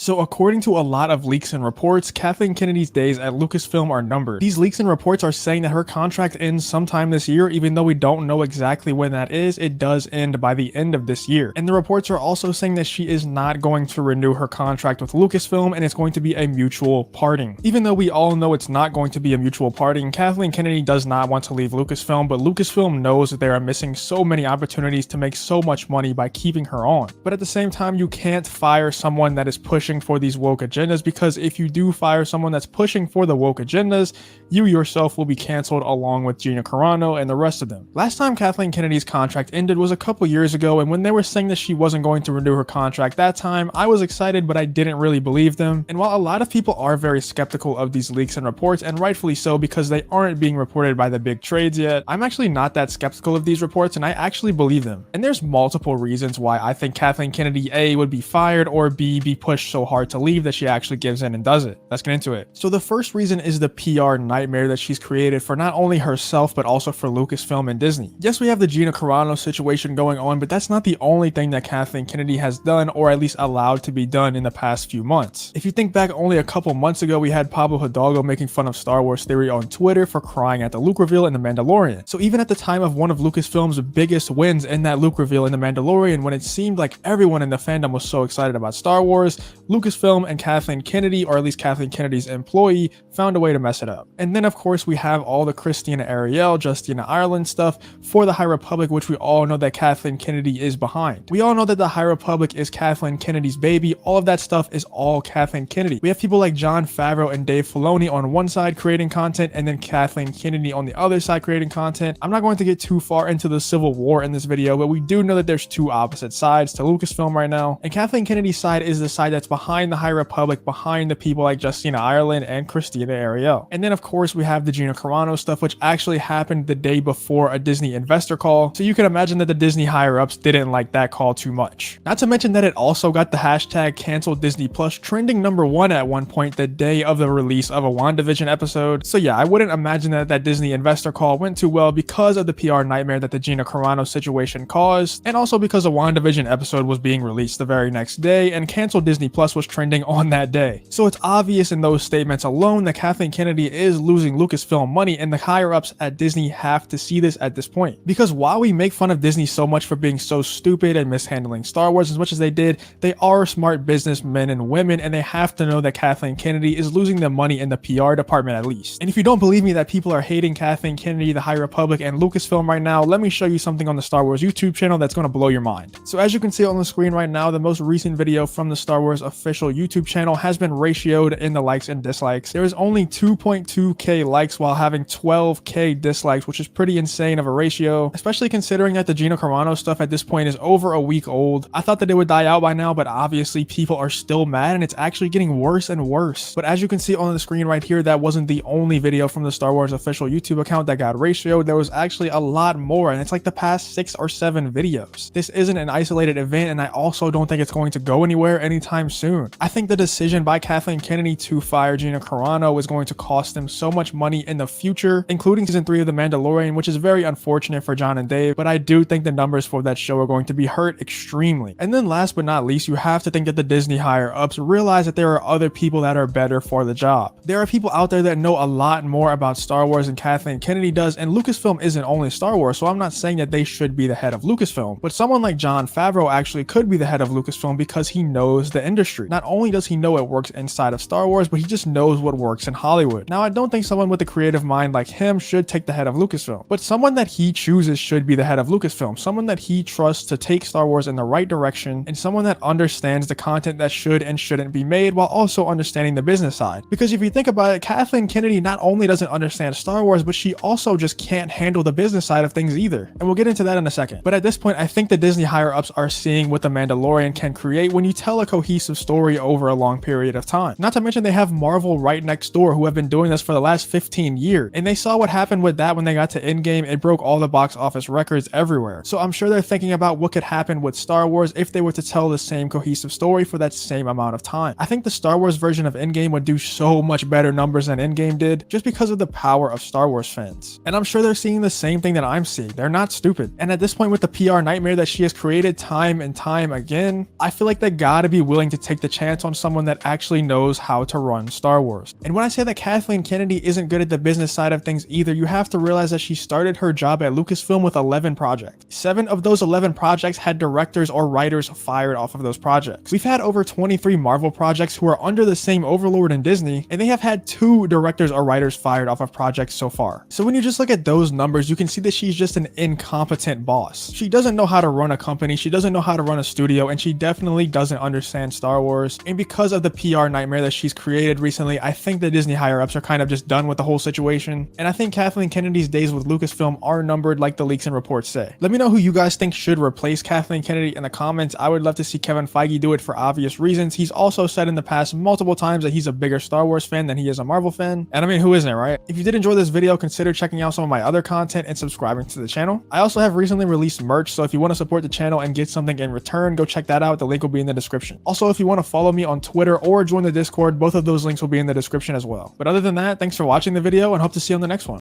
So according to a lot of leaks and reports, Kathleen Kennedy's days at Lucasfilm are numbered. These leaks and reports are saying that her contract ends sometime this year. Even though we don't know exactly when that is, it does end by the end of this year. And the reports are also saying that she is not going to renew her contract with Lucasfilm and it's going to be a mutual parting. Even though we all know it's not going to be a mutual parting, Kathleen Kennedy does not want to leave Lucasfilm, but Lucasfilm knows that they are missing so many opportunities to make so much money by keeping her on. But at the same time, you can't fire someone that is pushing for these woke agendas, because if you do fire someone that's pushing for the woke agendas, you yourself will be cancelled along with Gina Carano and the rest of them. Last time Kathleen Kennedy's contract ended was a couple years ago, and when they were saying that she wasn't going to renew her contract that time, I was excited, but I didn't really believe them. And while a lot of people are very skeptical of these leaks and reports, and rightfully so because they aren't being reported by the big trades yet, I'm actually not that skeptical of these reports and I actually believe them. And there's multiple reasons why I think Kathleen Kennedy A would be fired or B be pushed so hard to leave that she actually gives in and does it. Let's get into it. So the first reason is the PR nightmare that she's created for not only herself but also for Lucasfilm and Disney. Yes, we have the Gina Carano situation going on, but that's not the only thing that Kathleen Kennedy has done, or at least allowed to be done, in the past few months. If you think back only a couple months ago, we had Pablo Hidalgo making fun of Star Wars Theory on Twitter for crying at the Luke reveal in The Mandalorian. So even at the time of one of Lucasfilm's biggest wins in that Luke reveal in The Mandalorian, when it seemed like everyone in the fandom was so excited about Star Wars, Lucasfilm and Kathleen Kennedy, or at least Kathleen Kennedy's employee, found a way to mess it up. And then of course we have all the Christina Ariel, Justina Ireland stuff for the High Republic, which we all know that Kathleen Kennedy is behind. We all know that the High Republic is Kathleen Kennedy's baby. All of that stuff is all Kathleen Kennedy. We have people like Jon Favreau and Dave Filoni on one side creating content, and then Kathleen Kennedy on the other side creating content. I'm not going to get too far into the Civil War in this video, but we do know that there's two opposite sides to Lucasfilm right now, and Kathleen Kennedy's side is the side that's behind the High Republic, behind the people like Justina Ireland and Christina Ariel. And then of course we have the Gina Carano stuff, which actually happened the day before a Disney investor call, so you can imagine that the Disney higher ups didn't like that call too much. Not to mention that it also got the hashtag cancel Disney Plus trending #1 at one point the day of the release of a WandaVision episode. So yeah, I wouldn't imagine that Disney investor call went too well because of the PR nightmare that the Gina Carano situation caused, and also because a WandaVision episode was being released the very next day and cancel Disney Plus was trending on that day. So it's obvious in those statements alone that Kathleen Kennedy is losing Lucasfilm money, and the higher ups at Disney have to see this at this point. Because while we make fun of Disney so much for being so stupid and mishandling Star Wars as much as they did, they are smart businessmen and women, and they have to know that Kathleen Kennedy is losing the money in the PR department at least. And if you don't believe me that people are hating Kathleen Kennedy, the High Republic, and Lucasfilm right now, let me show you something on the Star Wars YouTube channel that's going to blow your mind. So as you can see on the screen right now, the most recent video from the Star Wars official YouTube channel has been ratioed in the likes and dislikes. There is only 2.2k likes while having 12k dislikes, which is pretty insane of a ratio, especially considering that the Gina Carano stuff at this point is over a week old. I thought that it would die out by now, but obviously people are still mad and it's actually getting worse and worse. But as you can see on the screen right here, that wasn't the only video from the Star Wars official YouTube account that got ratioed. There was actually a lot more, and it's like the past 6 or 7 videos. This isn't an isolated event, and I also don't think it's going to go anywhere anytime soon. I think the decision by Kathleen Kennedy to fire Gina Carano is going to cost them so much money in the future, including season 3 of The Mandalorian, which is very unfortunate for John and Dave, but I do think the numbers for that show are going to be hurt extremely. And then last but not least, you have to think that the Disney higher ups realize that there are other people that are better for the job. There are people out there that know a lot more about Star Wars than Kathleen Kennedy does, and Lucasfilm isn't only Star Wars, so I'm not saying that they should be the head of Lucasfilm, but someone like Jon Favreau actually could be the head of Lucasfilm because he knows the industry. Not only does he know it works inside of Star Wars, but he just knows what works in Hollywood. Now, I don't think someone with a creative mind like him should take the head of Lucasfilm, but someone that he chooses should be the head of Lucasfilm, someone that he trusts to take Star Wars in the right direction, and someone that understands the content that should and shouldn't be made while also understanding the business side. Because if you think about it, Kathleen Kennedy not only doesn't understand Star Wars, but she also just can't handle the business side of things either. And we'll get into that in a second. But at this point, I think the Disney higher ups are seeing what The Mandalorian can create when you tell a cohesive story over a long period of time. Not to mention they have Marvel right next door who have been doing this for the last 15 years. And they saw what happened with that when they got to Endgame. It broke all the box office records everywhere. So I'm sure they're thinking about what could happen with Star Wars if they were to tell the same cohesive story for that same amount of time. I think the Star Wars version of Endgame would do so much better numbers than Endgame did just because of the power of Star Wars fans. And I'm sure they're seeing the same thing that I'm seeing. They're not stupid. And at this point with the PR nightmare that she has created time and time again, I feel like they gotta be willing to take take the chance on someone that actually knows how to run Star Wars. And when I say that Kathleen Kennedy isn't good at the business side of things either, you have to realize that she started her job at Lucasfilm with 11 projects. 7 of those 11 projects had directors or writers fired off of those projects. We've had over 23 Marvel projects who are under the same overlord in Disney, and they have had 2 directors or writers fired off of projects so far. So when you just look at those numbers, you can see that she's just an incompetent boss. She doesn't know how to run a company, she doesn't know how to run a studio, and she definitely doesn't understand Star Wars. And because of the PR nightmare that she's created recently, I think the Disney higher-ups are kind of just done with the whole situation. And I think Kathleen Kennedy's days with Lucasfilm are numbered like the leaks and reports say. Let me know who you guys think should replace Kathleen Kennedy in the comments. I would love to see Kevin Feige do it for obvious reasons. He's also said in the past multiple times that he's a bigger Star Wars fan than he is a Marvel fan. And I mean, who isn't, right? If you did enjoy this video, consider checking out some of my other content and subscribing to the channel. I also have recently released merch, so if you want to support the channel and get something in return, go check that out. The link will be in the description. Also, if you want to follow me on Twitter or join the Discord, both of those links will be in the description as well. But other than that, thanks for watching the video and hope to see you on the next one.